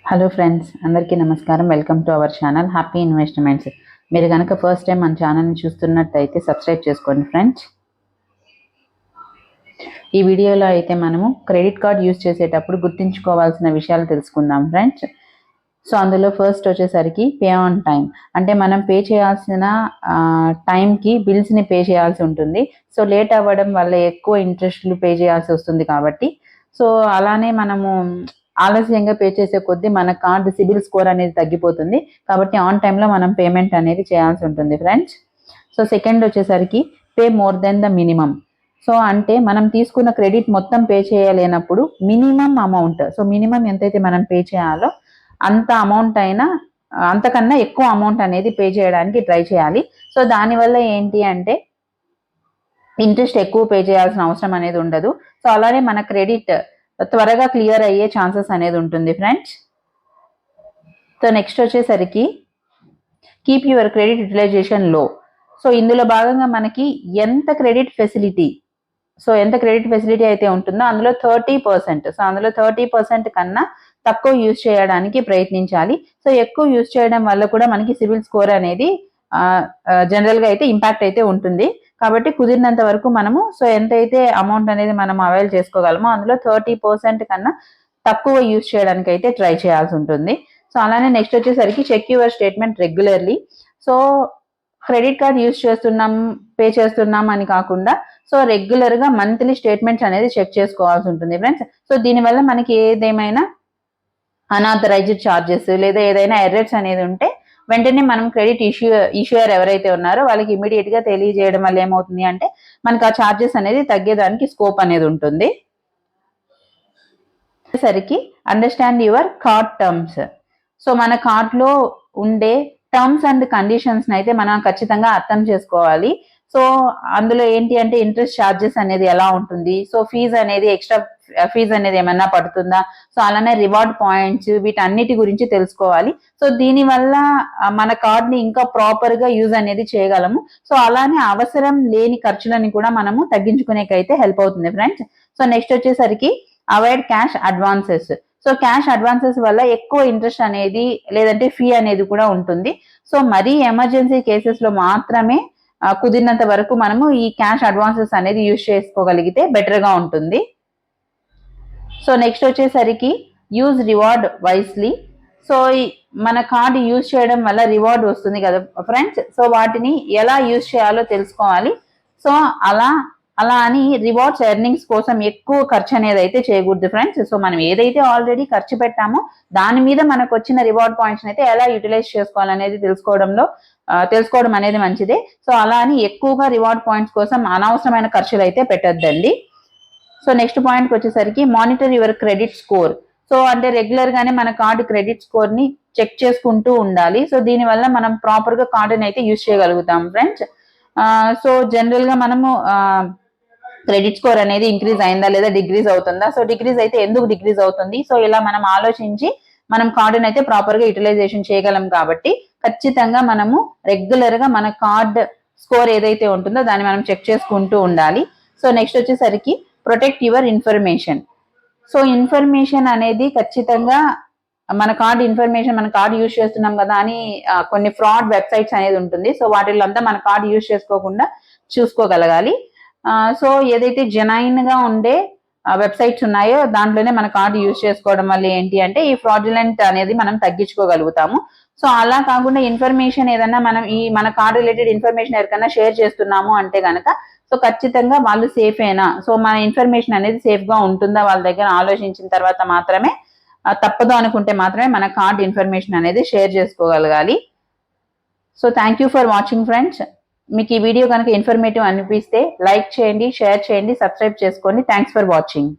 Hello friends, అందరికీ నమస్కారం. Welcome to our channel happy investments. మీరు కనుక ఫస్ట్ టైం మన ఛానల్ని చూస్తున్నట్టయితే సబ్స్క్రైబ్ చేసుకోండి ఫ్రెండ్స్. ఈ వీడియోలో అయితే మనము క్రెడిట్ కార్డ్ యూజ్ చేసేటప్పుడు గుర్తుంచుకోవాల్సిన విషయాలు తెలుసుకుందాం ఫ్రెండ్స్. సో అందులో ఫస్ట్ వచ్చేసరికి పే ఆన్ టైం. అంటే మనం పే చేయాల్సిన టైంకి బిల్స్ని పే చేయాల్సి ఉంటుంది. సో లేట్ అవ్వడం వల్ల ఎక్కువ ఇంట్రెస్ట్లు పే చేయాల్సి వస్తుంది కాబట్టి, సో అలానే మనము ఆలస్యంగా పే చేసే కొద్దీ మన కార్డు సిబిల్ స్కోర్ అనేది తగ్గిపోతుంది. కాబట్టి ఆన్ టైంలో మనం పేమెంట్ అనేది చేయాల్సి ఉంటుంది ఫ్రెండ్స్. సో సెకండ్ వచ్చేసరికి pay more than the minimum. So అంటే మనం తీసుకున్న క్రెడిట్ మొత్తం పే చేయలేనప్పుడు మినిమం అమౌంట్, సో మినిమం ఎంతైతే మనం పే చేయాలో అంత అమౌంట్ అయినా అంతకన్నా ఎక్కువ అమౌంట్ అనేది పే చేయడానికి ట్రై చేయాలి. సో దానివల్ల ఏంటి అంటే ఇంట్రెస్ట్ ఎక్కువ పే చేయాల్సిన అవసరం అనేది ఉండదు. సో అలానే మన క్రెడిట్ త్వరగా క్లియర్ అయ్యే ఛాన్సెస్ అనేది ఉంటుంది ఫ్రెండ్స్. సో నెక్స్ట్ వచ్చేసరికి కీప్ యువర్ క్రెడిట్ యూటిలైజేషన్ లో. సో ఇందులో భాగంగా మనకి ఎంత క్రెడిట్ ఫెసిలిటీ అయితే ఉంటుందో అందులో 30%, సో అందులో 30% కన్నా తక్కువ యూజ్ చేయడానికి ప్రయత్నించాలి. సో ఎక్కువ యూజ్ చేయడం వల్ల కూడా మనకి సిబిల్ స్కోర్ అనేది జనరల్గా అయితే ఇంపాక్ట్ అయితే ఉంటుంది. కాబట్టి కుదిరినంత వరకు మనము సో ఎంతైతే అమౌంట్ అనేది మనం అవైల్ చేసుకోగలమో అందులో 30% కన్నా తక్కువ యూజ్ చేయడానికి అయితే ట్రై చేయాల్సి ఉంటుంది. సో అలానే నెక్స్ట్ వచ్చేసరికి check your statement regularly. So credit card use చేస్తున్నాం, పే చేస్తున్నాం అని కాకుండా సో రెగ్యులర్గా మంత్లీ స్టేట్మెంట్స్ అనేది చెక్ చేసుకోవాల్సి ఉంటుంది ఫ్రెండ్స్. సో దీనివల్ల మనకి ఏదేమైనా అన్ఆథరైజ్డ్ ఛార్జెస్ లేదా ఏదైనా ఎర్రర్స్ అనేది ఉంటే వెంటనే మనం క్రెడిట్ ఇష్యూయర్ ఎవరైతే ఉన్నారో వాళ్ళకి ఇమీడియట్ గా తెలియజేయడం వల్ల ఏమవుతుంది అంటే మనకు ఆ ఛార్జెస్ అనేది తగ్గేదానికి స్కోప్ అనేది ఉంటుంది. సరికి understand your card terms. So మన కార్డ్ లో ఉండే టర్మ్స్ అండ్ కండిషన్స్ అయితే మనం ఖచ్చితంగా అర్థం చేసుకోవాలి. సో అందులో ఏంటి అంటే ఇంట్రెస్ట్ ఛార్జెస్ అనేది ఎలా ఉంటుంది, సో ఫీజు అనేది ఎక్స్ట్రా ఫీజు అనేది ఏమన్నా పడుతుందా, సో అలానే రివార్డ్ పాయింట్స్, వీటన్నిటి గురించి తెలుసుకోవాలి. సో దీనివల్ల మన కార్డ్ ని ఇంకా ప్రాపర్ గా యూజ్ అనేది చేయగలము. సో అలానే అవసరం లేని ఖర్చులని కూడా మనము తగ్గించుకునేకైతే హెల్ప్ అవుతుంది ఫ్రెండ్స్. సో నెక్స్ట్ వచ్చేసరికి avoid cash advances. So cash advances వల్ల ఎక్కువ ఇంట్రెస్ట్ అనేది లేదంటే ఫీ అనేది కూడా ఉంటుంది. సో మరీ ఎమర్జెన్సీ కేసెస్ లో మాత్రమే కుదిరినంత వరకు మనము ఈ క్యాష్ అడ్వాన్సెస్ అనేది యూజ్ చేసుకోగలిగితే బెటర్ గా ఉంటుంది. సో నెక్స్ట్ వచ్చేసరికి యూజ్ రివార్డ్ వైస్లీ. సో మన కార్డు యూజ్ చేయడం వల్ల రివార్డ్ వస్తుంది కదా ఫ్రెండ్స్. సో వాటిని ఎలా యూజ్ చేయాలో తెలుసుకోవాలి. సో అలా అని రివార్డ్స్ ఎర్నింగ్స్ కోసం ఎక్కువ ఖర్చు అనేది అయితే చేయకూడదు ఫ్రెండ్స్. సో మనం ఏదైతే ఆల్రెడీ ఖర్చు పెట్టామో దాని మీద మనకు వచ్చిన రివార్డ్ పాయింట్స్ అయితే ఎలా యూటిలైజ్ చేసుకోవాలనేది తెలుసుకోవడం అనేది మంచిదే. సో అలా అని ఎక్కువగా రివార్డ్ పాయింట్స్ కోసం అనవసరమైన ఖర్చులు అయితే పెట్టద్దండి. సో నెక్స్ట్ పాయింట్కి వచ్చేసరికి monitor your credit score. So అంటే రెగ్యులర్ గానే మన కార్డు క్రెడిట్ స్కోర్ ని చెక్ చేసుకుంటూ ఉండాలి. సో దీనివల్ల మనం ప్రాపర్ గా కార్డుని అయితే యూజ్ చేయగలుగుతాం ఫ్రెండ్స్. సో జనరల్ గా మనము క్రెడిట్ స్కోర్ అనేది ఇంక్రీజ్ అయిందా లేదా డిక్రీజ్ అవుతుందా, సో డిక్రీజ్ అయితే ఎందుకు డిక్రీజ్ అవుతుంది, సో ఇలా మనం ఆలోచించి మనం కార్డుని అయితే ప్రాపర్ గా యూటిలైజేషన్ చేయగలం. కాబట్టి ఖచ్చితంగా మనము రెగ్యులర్ గా మన కార్డ్ స్కోర్ ఏదైతే ఉంటుందో దాన్ని మనం చెక్ చేసుకుంటూ ఉండాలి. సో నెక్స్ట్ వచ్చేసరికి protect your information. So information అనేది ఖచ్చితంగా మన కార్డు యూజ్ చేస్తున్నాం కదా అని కొన్ని ఫ్రాడ్ వెబ్సైట్స్ అనేది ఉంటుంది. సో వాటిల్లో అంతా మన కార్డు యూజ్ చేసుకోకుండా చూసుకోగలగాలి. సో ఏదైతే జెన్యూన్ గా ఉండే వెబ్సైట్స్ ఉన్నాయో దాంట్లోనే మన కార్డు యూజ్ చేసుకోవడం వల్ల ఏంటి అంటే ఈ ఫ్రాడ్యులెంట్ అనేది మనం తగ్గించుకోగలుగుతాము. సో అలా కాకుండా ఇన్ఫర్మేషన్ ఏదన్నా మనం మన కార్డు రిలేటెడ్ ఇన్ఫర్మేషన్ ఎవరికైనా షేర్ చేస్తున్నాము అంటే గనక సో ఖచ్చితంగా వాళ్ళు సేఫేనా, సో మన ఇన్ఫర్మేషన్ అనేది సేఫ్ గా ఉంటుందా వాళ్ళ దగ్గర ఆలోచించిన తర్వాత మాత్రమే, తప్పదు అనుకుంటే మాత్రమే మన కార్డ్ ఇన్ఫర్మేషన్ అనేది షేర్ చేసుకోగలగాలి. So thank you for watching friends. మీకు ఈ వీడియో కనుక ఇన్ఫర్మేటివ్ అనిపిస్తే లైక్ చేయండి, షేర్ చేయండి, సబ్స్క్రైబ్ చేసుకోండి. Thanks for watching.